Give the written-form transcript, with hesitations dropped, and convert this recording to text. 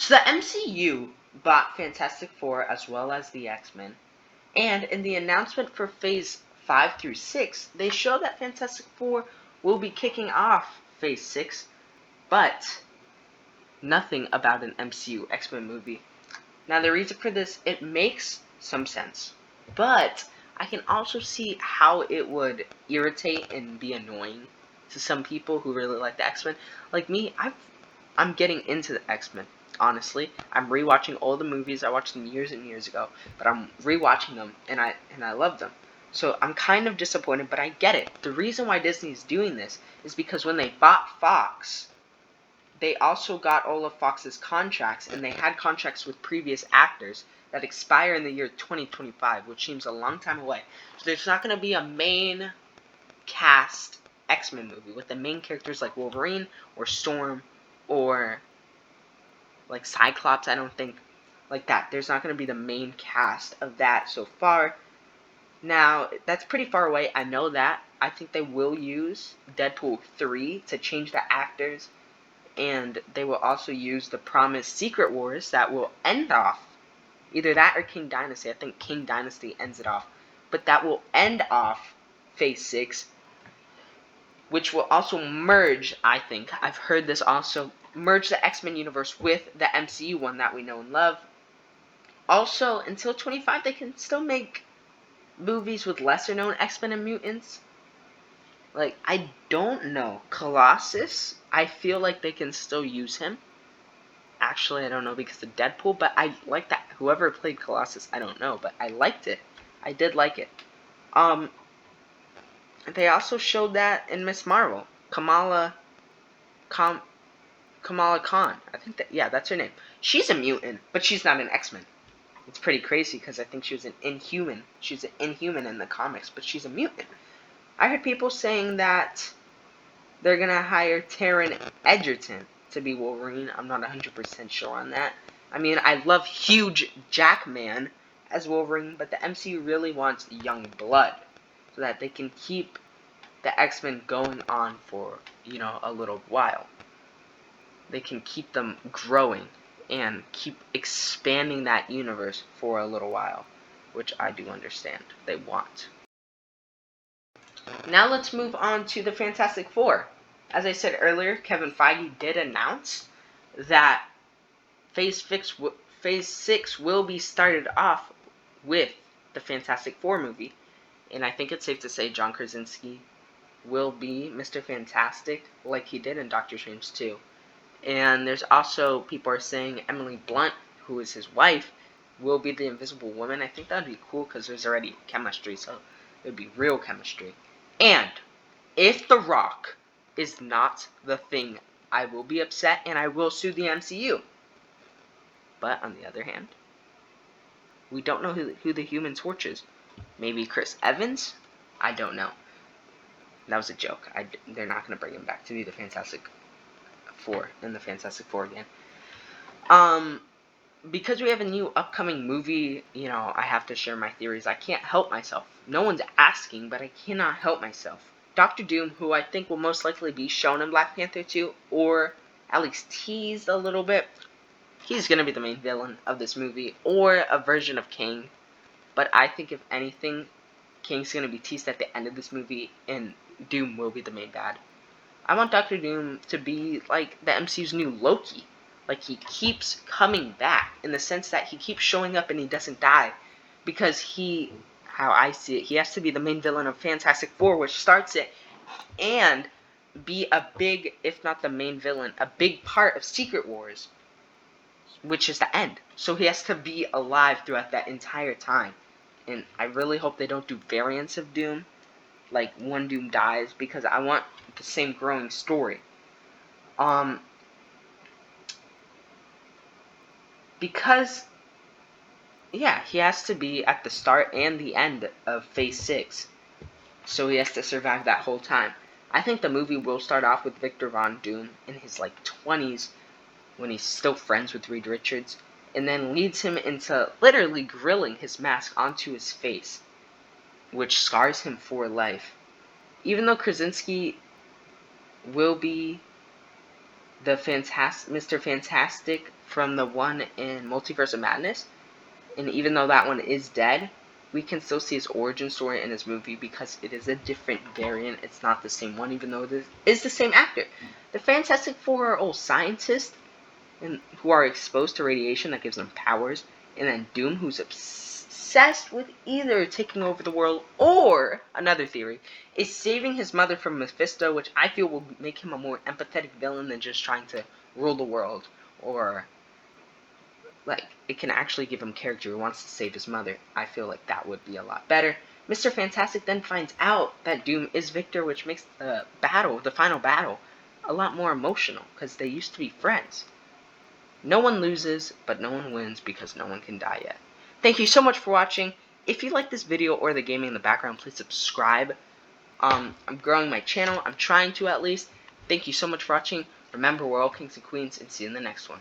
So the MCU bought Fantastic Four as well as the X-Men, and in the announcement for Phase 5 through 6, they show that Fantastic Four will be kicking off Phase 6, but nothing about an MCU X-Men movie. Now the reason for this, it makes some sense, but I can also see how it would irritate and be annoying to some people who really like the X-Men. Like me, I'm getting into the X-Men. Honestly, I'm rewatching all the movies. I watched them years and years ago, but I'm rewatching them and I love them. So I'm kind of disappointed, but I get it. The reason why Disney's doing this is because when they bought Fox, they also got all of Fox's contracts, and they had contracts with previous actors that expire in the year 2025, which seems a long time away. So there's not going to be a main cast X-Men movie with the main characters like Wolverine or Storm or like Cyclops. I don't think like that. There's not going to be the main cast of that so far. Now, that's pretty far away. I know that. I think they will use Deadpool 3 to change the actors, and they will also use the promised Secret Wars that will end off either that or King Dynasty. I think King Dynasty ends it off, but that will end off Phase 6, which will also merge, I think, I've heard this also, merge the X-Men universe with the MCU one that we know and love. Also, until 25, they can still make movies with lesser known X-Men and mutants. Like, I don't know. Colossus, I feel like they can still use him. Actually, I don't know because of Deadpool, but I like that. Whoever played Colossus, I don't know, but I liked it. I did like it. They also showed that in Miss Marvel. Kamala Khan. I think that's her name. She's a mutant, but she's not an X-Men. It's pretty crazy because I think she was an Inhuman. She's an Inhuman in the comics, but she's a mutant. I heard people saying that they're gonna hire Taron Egerton to be Wolverine. I'm not 100% sure on that. I mean, I love Hugh Jackman as Wolverine, but the MCU really wants young blood so that they can keep the X-Men going on for, a little while. They can keep them growing and keep expanding that universe for a little while, which I do understand they want. Now let's move on to the Fantastic Four. As I said earlier, Kevin Feige did announce that Phase 6 will be started off with the Fantastic Four movie. And I think it's safe to say John Krasinski will be Mr. Fantastic like he did in Doctor Strange 2. And there's also, people are saying Emily Blunt, who is his wife, will be the Invisible Woman. I think that would be cool because there's already chemistry, so it would be real chemistry. And if The Rock is not the Thing, I will be upset and I will sue the MCU. But on the other hand, we don't know who the Human Torch is. Maybe Chris Evans? I don't know. That was a joke. They're not going to bring him back to be the Fantastic Four in the Fantastic Four again. Because we have a new upcoming movie, I have to share my theories. I can't help myself. No one's asking, but I cannot help myself. Doctor Doom, who I think will most likely be shown in Black Panther 2, or at least teased a little bit, he's going to be the main villain of this movie, or a version of Kang. But I think if anything, Kang's going to be teased at the end of this movie, and Doom will be the main bad. I want Doctor Doom to be like the MCU's new Loki. Like, he keeps coming back in the sense that he keeps showing up and he doesn't die. Because how I see it, he has to be the main villain of Fantastic Four, which starts it, and be a big, if not the main villain, a big part of Secret Wars, which is the end. So he has to be alive throughout that entire time. And I really hope they don't do variants of Doom, like one Doom dies, because I want the same growing story. Because, he has to be at the start and the end of Phase 6. So he has to survive that whole time. I think the movie will start off with Victor Von Doom in his 20s, when he's still friends with Reed Richards, and then leads him into literally grilling his mask onto his face, which scars him for life. Even though Krasinski will be Mr. Fantastic from the one in Multiverse of Madness. And even though that one is dead, we can still see his origin story in his movie because it is a different variant. It's not the same one, even though it is the same actor. The Fantastic Four are all scientists who are exposed to radiation that gives them powers, and then Doom, who's obsessed with either taking over the world or, another theory, is saving his mother from Mephisto, which I feel will make him a more empathetic villain than just trying to rule the world, or like, it can actually give him character who wants to save his mother. I feel like that would be a lot better. Mr. Fantastic then finds out that Doom is Victor, which makes the final battle, a lot more emotional, because they used to be friends. No one loses, but no one wins because no one can die yet. Thank you so much for watching. If you like this video or the gaming in the background, please subscribe. I'm growing my channel. I'm trying to, at least. Thank you so much for watching. Remember, we're all kings and queens, and see you in the next one.